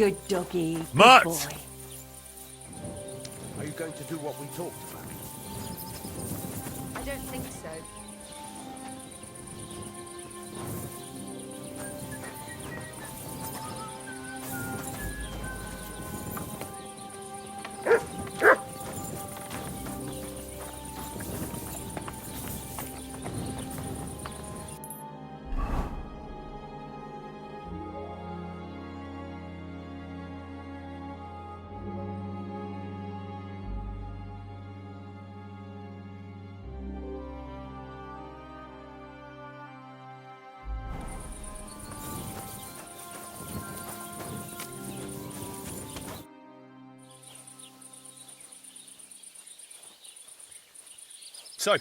Good doggy. Good Mutt! boy. Are you going to do what we talked about? I don't think so. So,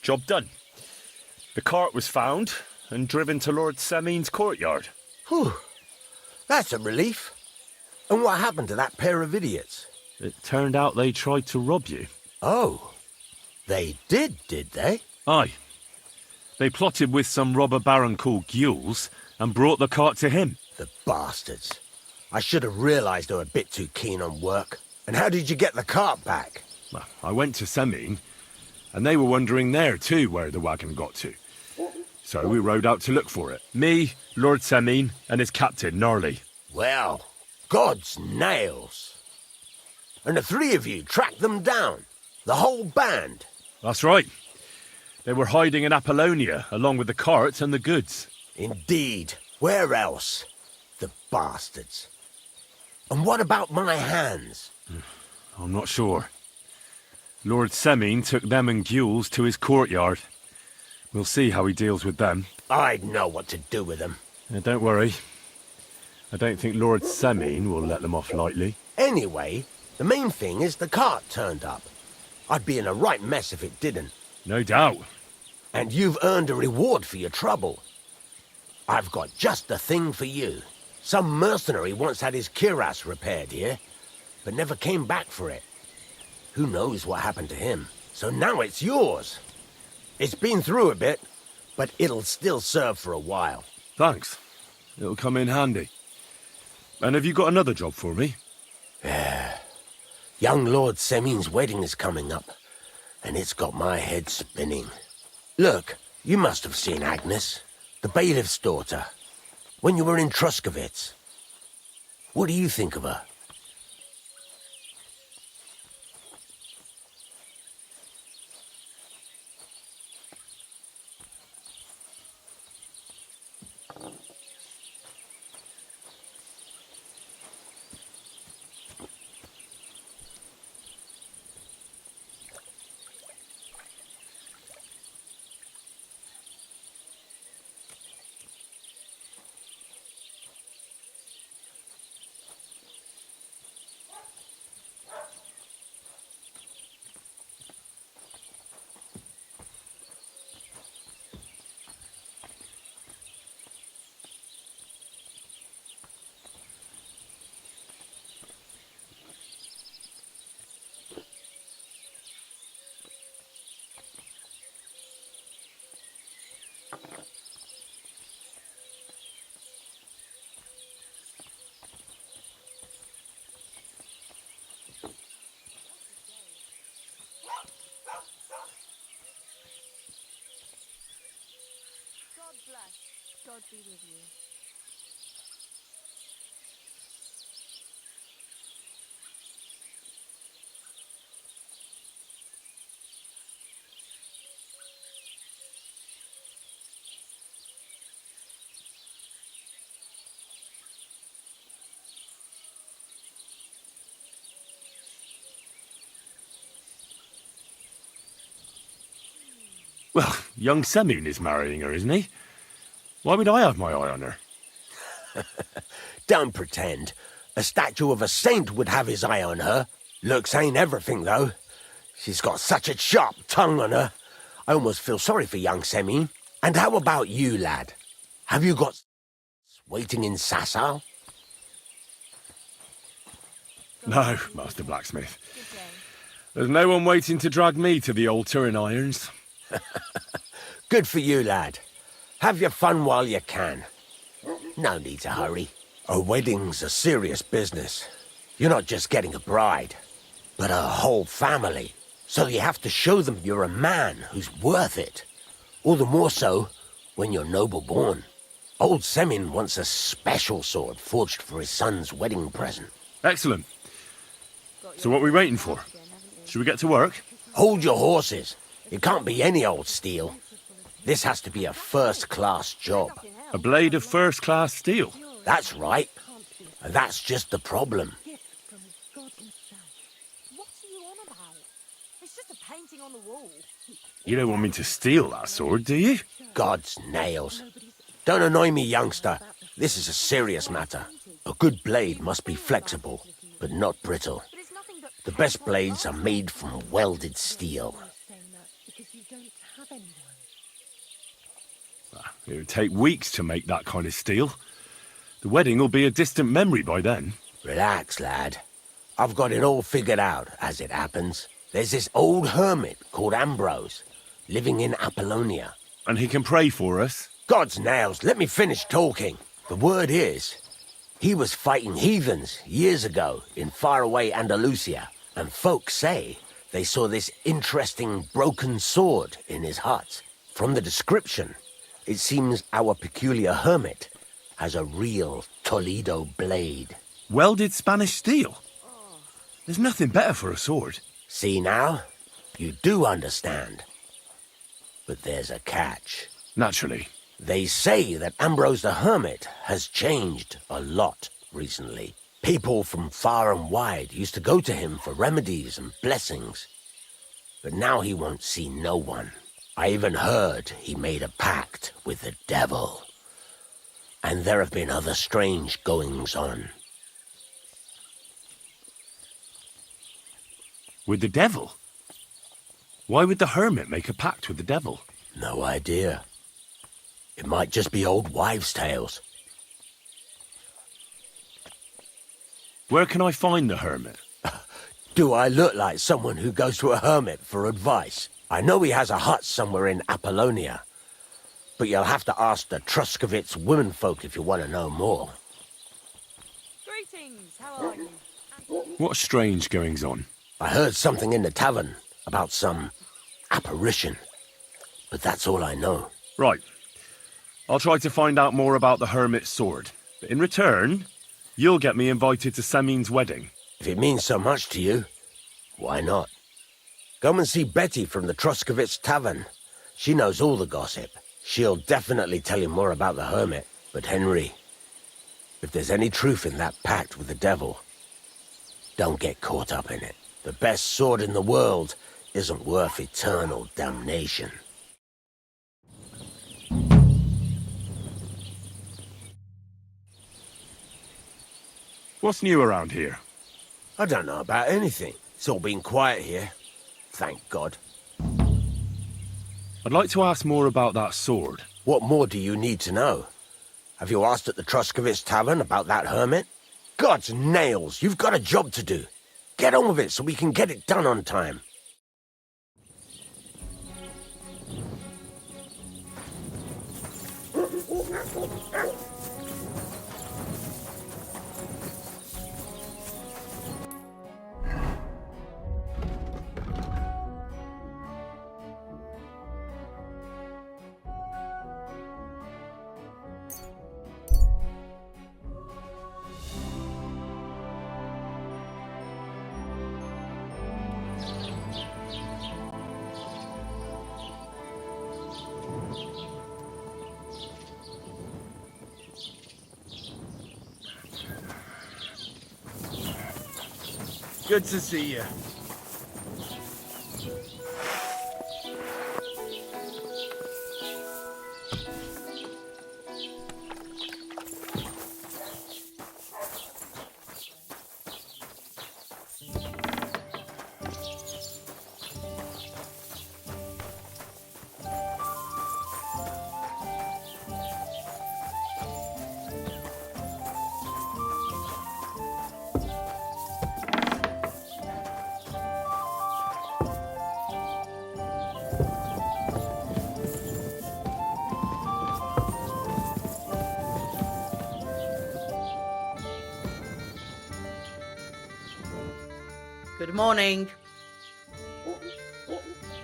job done. The cart was found and driven to Lord Semin's courtyard. Whew. That's a relief. And what happened to that pair of idiots? It turned out they tried to rob you. Oh. They did they? Aye. They plotted with some robber baron called Gules and brought the cart to him. The bastards. I should have realised they were a bit too keen on work. And how did you get the cart back? Well, I went to Semin, and they were wondering there too where the wagon got to. So we rode out to look for it. Me, Lord Semin, and his captain, Gnarly. Well, God's nails. And the three of you tracked them down. The whole band. That's right. They were hiding in Apollonia, along with the cart and the goods. Indeed. Where else? The bastards. And what about my hands? I'm not sure. Lord Semin took them and Gules to his courtyard. We'll see how he deals with them. I'd know what to do with them. Don't worry. I don't think Lord Semin will let them off lightly. Anyway, the main thing is the cart turned up. I'd be in a right mess if it didn't. No doubt. And you've earned a reward for your trouble. I've got just the thing for you. Some mercenary once had his cuirass repaired here, but never came back for it. Who knows what happened to him? So now it's yours. It's been through a bit, but it'll still serve for a while. Thanks. It'll come in handy. And have you got another job for me? Young Lord Semin's wedding is coming up, and it's got my head spinning. Look, you must have seen Agnes, the bailiff's daughter, when you were in Truscovitz. What do you think of her? God bless. God be with you. Well, young Semin is marrying her, isn't he? Why would I have my eye on her? Don't pretend. A statue of a saint would have his eye on her. Looks ain't everything, though. She's got such a sharp tongue on her. I almost feel sorry for young Semin. And how about you, lad? Have you got waiting in Sasau? No, Master Blacksmith. There's no one waiting to drag me to the altar in irons. Good for you, lad. Have your fun while you can. No need to hurry. A wedding's a serious business. You're not just getting a bride, but a whole family. So you have to show them you're a man who's worth it. All the more so when you're noble born. Old Semin wants a special sword forged for his son's wedding present. Excellent. So what are we waiting for? Should we get to work? Hold your horses. It can't be any old steel. This has to be a first-class job. A blade of first-class steel. That's right. And that's just the problem. What are you on about? It's just a painting on the wall. You don't want me to steal that sword, do you? God's nails. Don't annoy me, youngster. This is a serious matter. A good blade must be flexible, but not brittle. But it's nothing but The best blades are made from welded steel. It would take weeks to make that kind of steel. The wedding will be a distant memory by then. Relax, lad. I've got it all figured out, as it happens. There's this old hermit called Ambrose, living in Apollonia. And he can pray for us. God's nails, let me finish talking. The word is, he was fighting heathens years ago in faraway Andalusia, and folks say they saw this interesting broken sword in his hut. From the description, it seems our peculiar hermit has a real Toledo blade. Welded Spanish steel. There's nothing better for a sword. See now? You do understand. But there's a catch. Naturally. They say that Ambrose the Hermit has changed a lot recently. People from far and wide used to go to him for remedies and blessings. But now he won't see no one. I even heard he made a pact with the devil. And there have been other strange goings-on. With the devil? Why would the hermit make a pact with the devil? No idea. It might just be old wives' tales. Where can I find the hermit? Do I look like someone who goes to a hermit for advice? I know he has a hut somewhere in Apollonia, but you'll have to ask the Truscovitz womenfolk if you want to know more. Greetings, how are you? What strange goings on? I heard something in the tavern about some apparition, but that's all I know. Right. I'll try to find out more about the hermit's sword. But in return, you'll get me invited to Semin's wedding. If it means so much to you, why not? Come and see Betty from the Truscovitz tavern. She knows all the gossip. She'll definitely tell you more about the hermit. But Henry, if there's any truth in that pact with the devil, don't get caught up in it. The best sword in the world isn't worth eternal damnation. What's new around here? I don't know about anything. It's all been quiet here. Thank God. I'd like to ask more about that sword. What more do you need to know? Have you asked at the Truscovitz tavern about that hermit? God's nails, you've got a job to do. Get on with it so we can get it done on time. Good to see you. Good morning.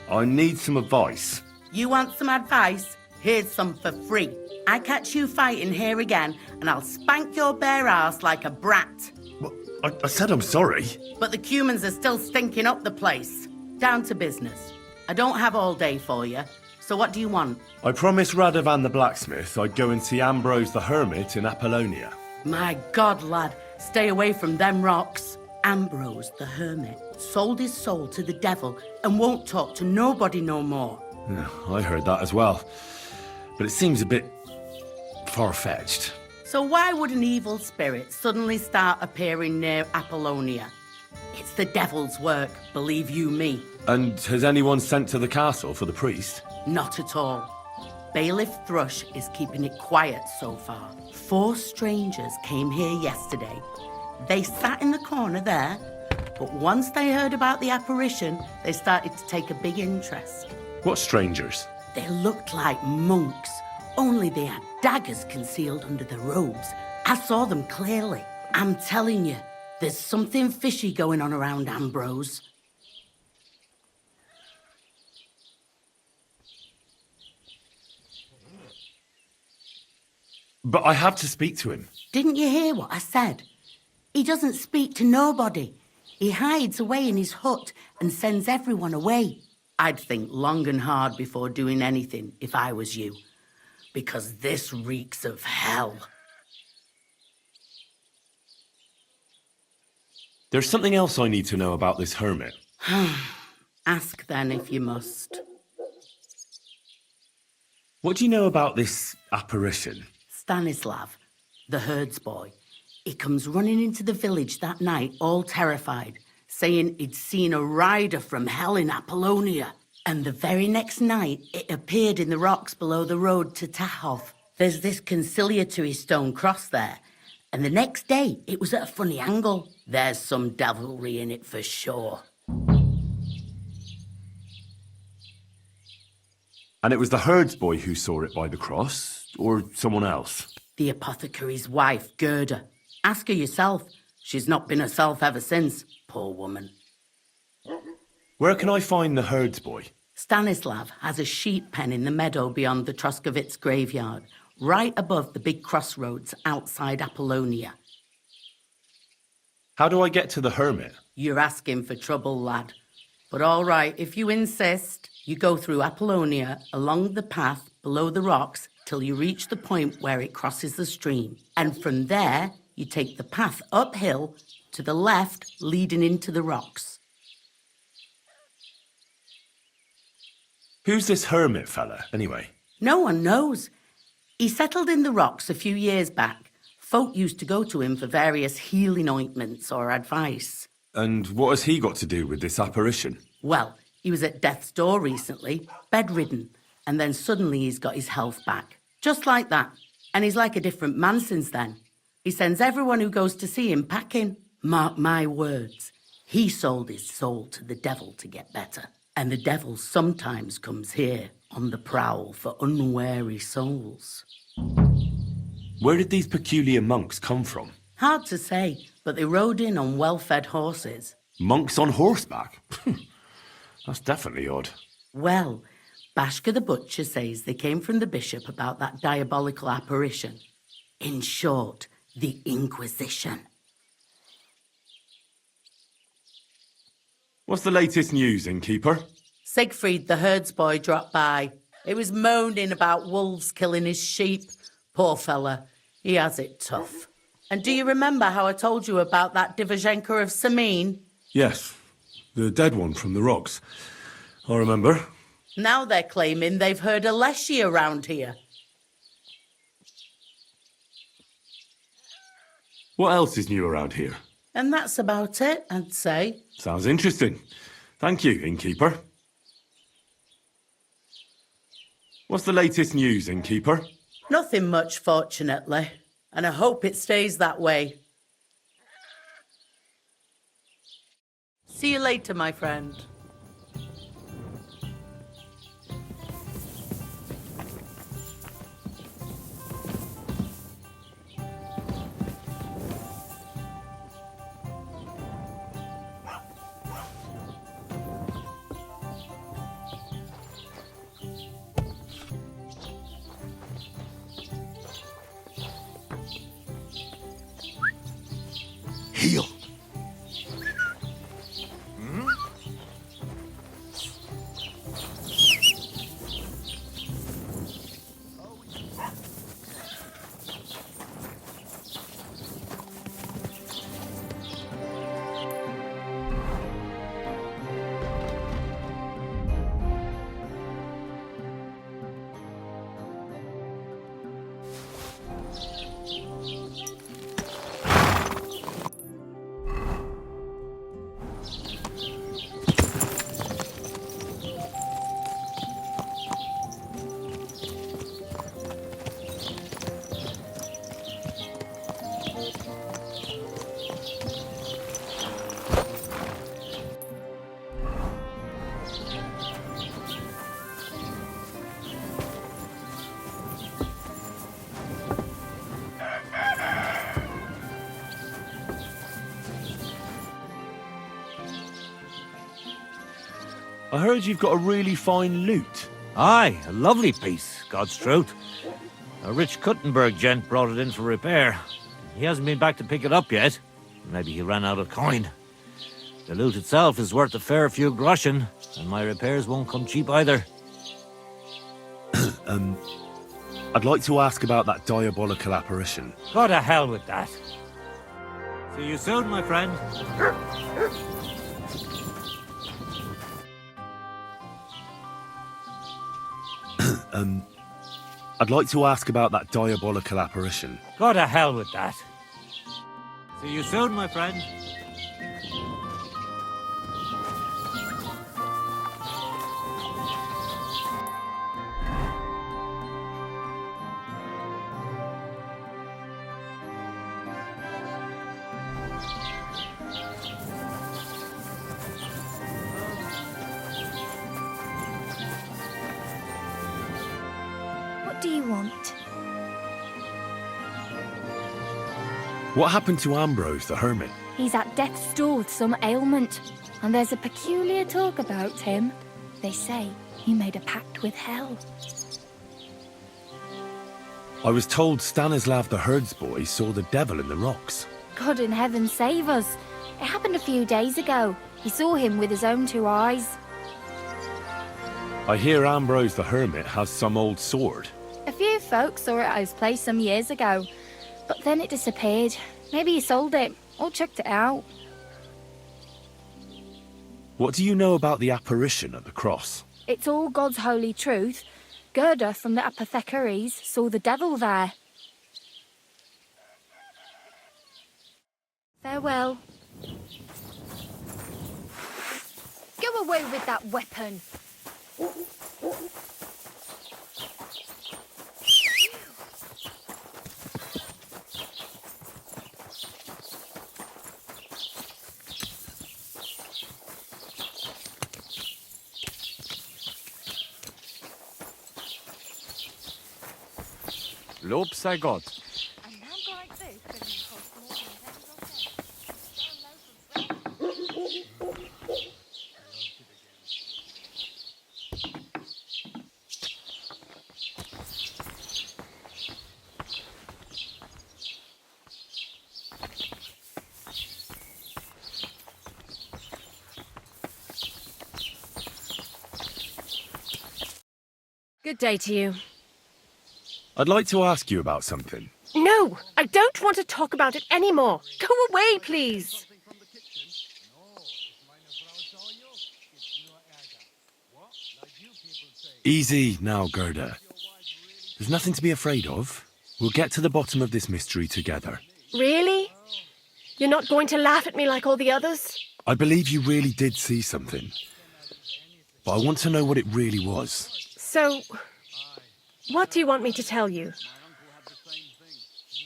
I need some advice. You want some advice? Here's some for free. I catch you fighting here again, and I'll spank your bare ass like a brat. Well, I said I'm sorry. But the Cumans are still stinking up the place. Down to business. I don't have all day for you, so what do you want? I promised Radovan the blacksmith I'd go and see Ambrose the Hermit in Apollonia. My God, lad, stay away from them rocks. Ambrose the Hermit sold his soul to the devil and won't talk to nobody no more. Yeah, I heard that as well. But it seems a bit far-fetched. So why would an evil spirit suddenly start appearing near Apollonia? It's the devil's work, believe you me. And has anyone sent to the castle for the priest? Not at all. Bailiff Thrush is keeping it quiet so far. 4 strangers came here yesterday. They sat in the corner there, but once they heard about the apparition, they started to take a big interest. What strangers? They looked like monks, only they had daggers concealed under their robes. I saw them clearly. I'm telling you, there's something fishy going on around Ambrose. But I have to speak to him. Didn't you hear what I said? He doesn't speak to nobody. He hides away in his hut and sends everyone away. I'd think long and hard before doing anything if I was you, because this reeks of hell. There's something else I need to know about this hermit. Ask then if you must. What do you know about this apparition? Stanislav, the herds boy. He comes running into the village that night, all terrified, saying he'd seen a rider from hell in Apollonia. And the very next night, it appeared in the rocks below the road to Tahov. There's this conciliatory stone cross there. And the next day, it was at a funny angle. There's some devilry in it for sure. And it was the herds boy who saw it by the cross, or someone else? The apothecary's wife, Gerda. Ask her yourself. She's not been herself ever since, poor woman. Where can I find the herds boy? Stanislav has a sheep pen in the meadow beyond the Troskovitz graveyard, right above the big crossroads outside Apollonia. How do I get to the hermit? You're asking for trouble, lad. But all right, if you insist, you go through Apollonia along the path below the rocks till you reach the point where it crosses the stream. And from there, you take the path uphill to the left, leading into the rocks. Who's this hermit fella, anyway? No one knows. He settled in the rocks a few years back. Folk used to go to him for various healing ointments or advice. And what has he got to do with this apparition? Well, he was at death's door recently, bedridden, and then suddenly he's got his health back. Just like that. And he's like a different man since then. He sends everyone who goes to see him packing. Mark my words. He sold his soul to the devil to get better. And the devil sometimes comes here on the prowl for unwary souls. Where did these peculiar monks come from? Hard to say, but they rode in on well-fed horses. Monks on horseback? That's definitely odd. Well, Bashka the butcher says they came from the bishop about that diabolical apparition. In short, the Inquisition. What's the latest news, innkeeper? Siegfried the herds boy dropped by. He was moaning about wolves killing his sheep. Poor fella, he has it tough. And do you remember how I told you about that Divizhenko of Samin? Yes, the dead one from the rocks. I remember. Now they're claiming they've heard a leshy around here. What else is new around here? And that's about it, I'd say. Sounds interesting. Thank you, innkeeper. What's the latest news, innkeeper? Nothing much, fortunately. And I hope it stays that way. See you later, my friend. I heard you've got a really fine lute. Aye, a lovely piece, God's truth. A rich Kuttenberg gent brought it in for repair. He hasn't been back to pick it up yet. Maybe he ran out of coin. The lute itself is worth a fair few groschen, and my repairs won't come cheap either. I'd like to ask about that diabolical apparition. Go to hell with that. See you soon, my friend. I'd like to ask about that diabolical apparition. Go to hell with that. See you soon, my friend. What do you want? What happened to Ambrose the Hermit? He's at death's door with some ailment, and there's a peculiar talk about him. They say he made a pact with hell. I was told Stanislav the herdsboy saw the devil in the rocks. God in heaven save us. It happened a few days ago. He saw him with his own 2 eyes. I hear Ambrose the Hermit has some old sword. A few folks saw it at his place some years ago, but then it disappeared. Maybe he sold it, or chucked it out. What do you know about the apparition at the cross? It's all God's holy truth. Gerda from the apothecaries saw the devil there. Farewell. Go away with that weapon. Lob sei Gott. A number like this doesn't cost more than 10 groschen. Good day to you. I'd like to ask you about something. No, I don't want to talk about it anymore. Go away, please. Easy now, Gerda. There's nothing to be afraid of. We'll get to the bottom of this mystery together. Really? You're not going to laugh at me like all the others? I believe you really did see something. But I want to know what it really was. So, what do you want me to tell you?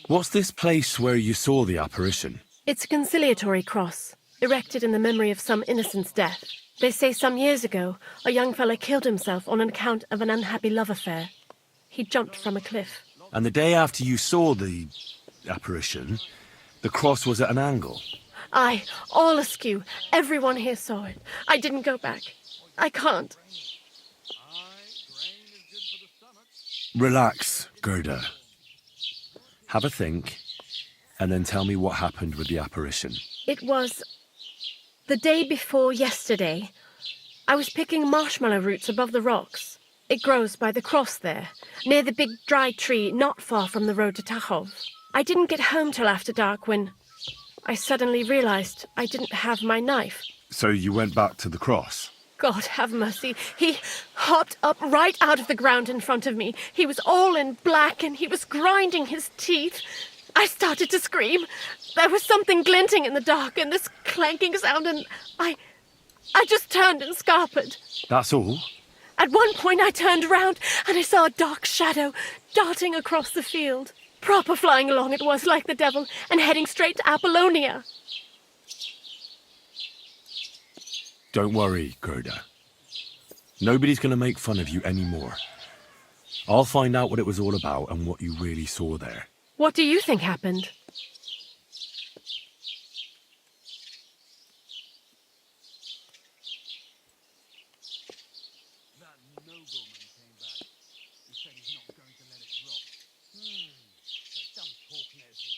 What's this place where you saw the apparition? It's a conciliatory cross, erected in the memory of some innocent's death. They say some years ago, a young fellow killed himself on account of an unhappy love affair. He jumped from a cliff. And the day after you saw the apparition, the cross was at an angle. Aye, all askew. Everyone here saw it. I didn't go back. I can't. Relax, Gerda. Have a think, and then tell me what happened with the apparition. It was the day before yesterday. I was picking marshmallow roots above the rocks. It grows by the cross there, near the big dry tree not far from the road to Tachov. I didn't get home till after dark when I suddenly realized I didn't have my knife. So you went back to the cross? God have mercy. He hopped up right out of the ground in front of me. He was all in black and he was grinding his teeth. I started to scream. There was something glinting in the dark and this clanking sound, and I just turned and scarpered. That's all? At one point I turned around and I saw a dark shadow darting across the field. Proper flying along it was, like the devil, and heading straight to Apollonia. Don't worry, Gerda. Nobody's going to make fun of you anymore. I'll find out what it was all about and what you really saw there. What do you think happened?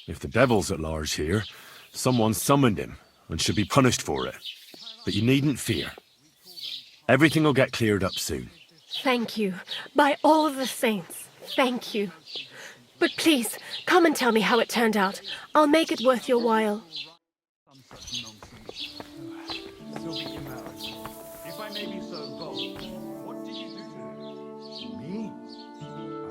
If the devil's at large here, someone summoned him and should be punished for it. But you needn't fear. Everything will get cleared up soon. Thank you. By all the saints, thank you. But please, come and tell me how it turned out. I'll make it worth your while. So be married. If I may be so bold, what did you do? Me?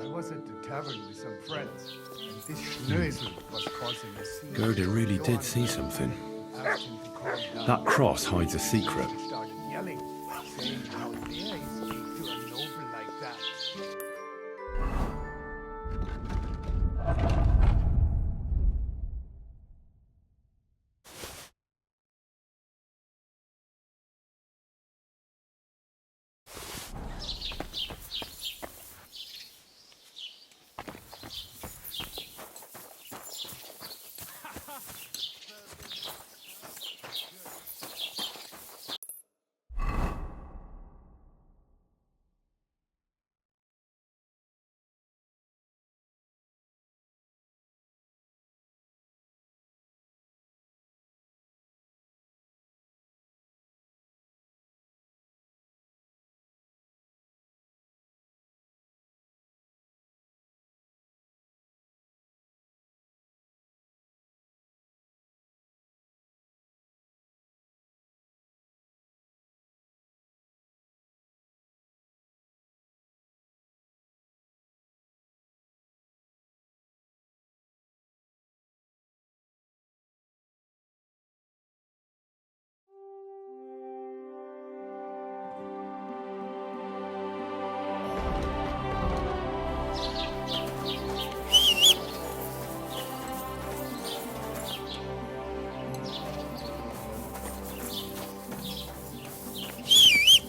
I was at the tavern with some friends, and this Schnösel was causing a scene. Gerda really did see something. Asked him to calm down. That cross hides a secret. He started yelling, saying how dare he speak to a noble like that.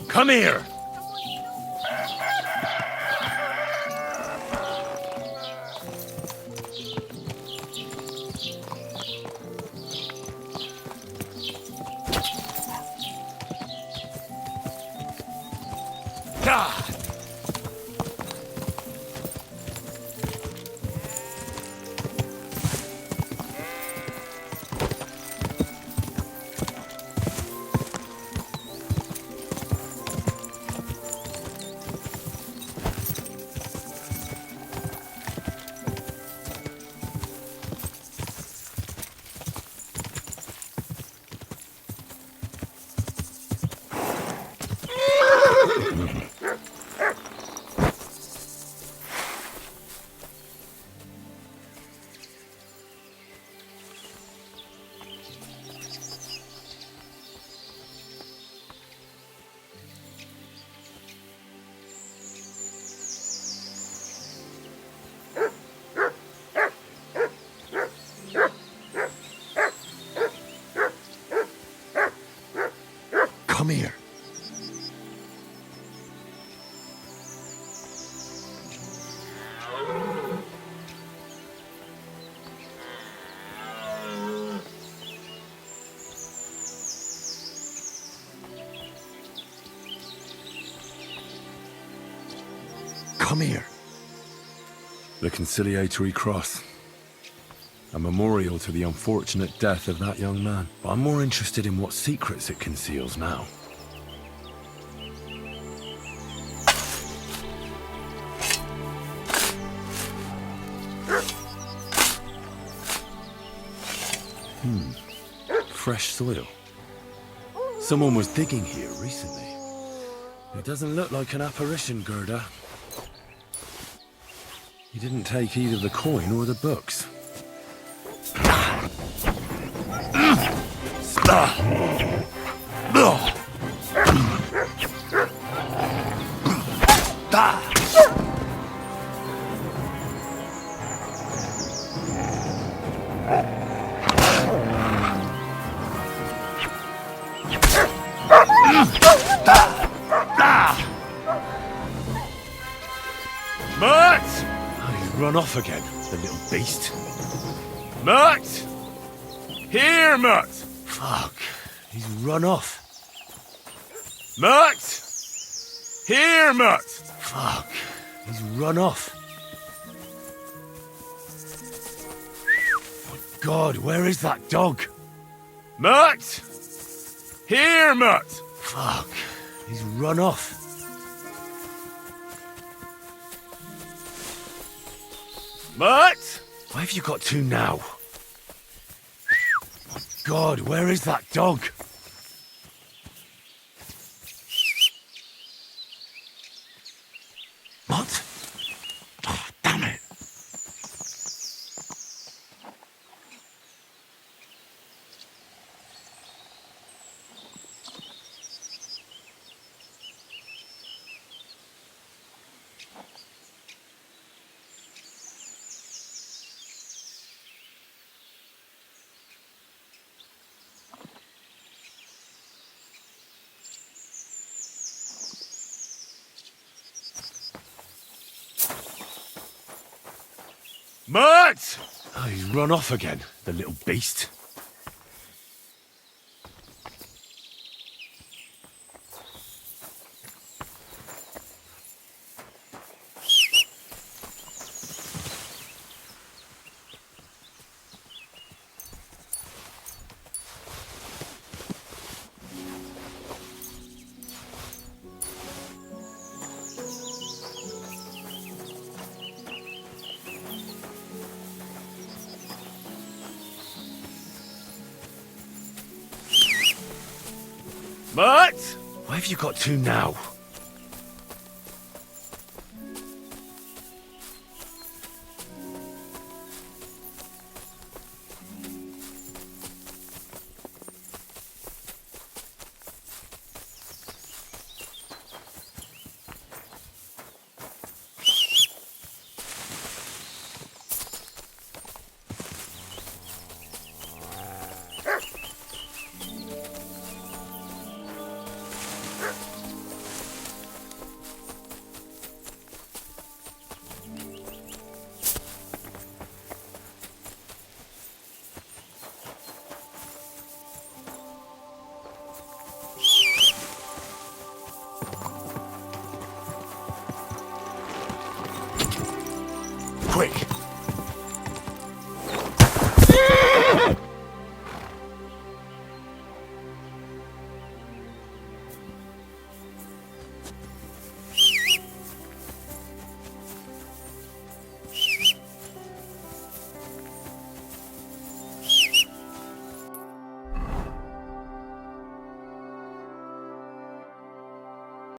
Come here! Ah! Come here. Come here. The conciliatory cross. A memorial to the unfortunate death of that young man. But I'm more interested in what secrets it conceals now. Fresh soil. Someone was digging here recently. It doesn't look like an apparition, Gerda. He didn't take heed of the coin or the books. Mert! Oh, he's run off again, the little beast. Mert! Here, Mert! Fuck, he's run off. Mert! Here, Mert! Fuck, he's run off. God, where is that dog? Mutt! Here, Mutt! Fuck, he's run off. Mutt! Why have you got two now? God, where is that dog? Mutt? Oh, damn it. Mutt! Oh, he's run off again, the little beast. Mutt! Why have you got two now?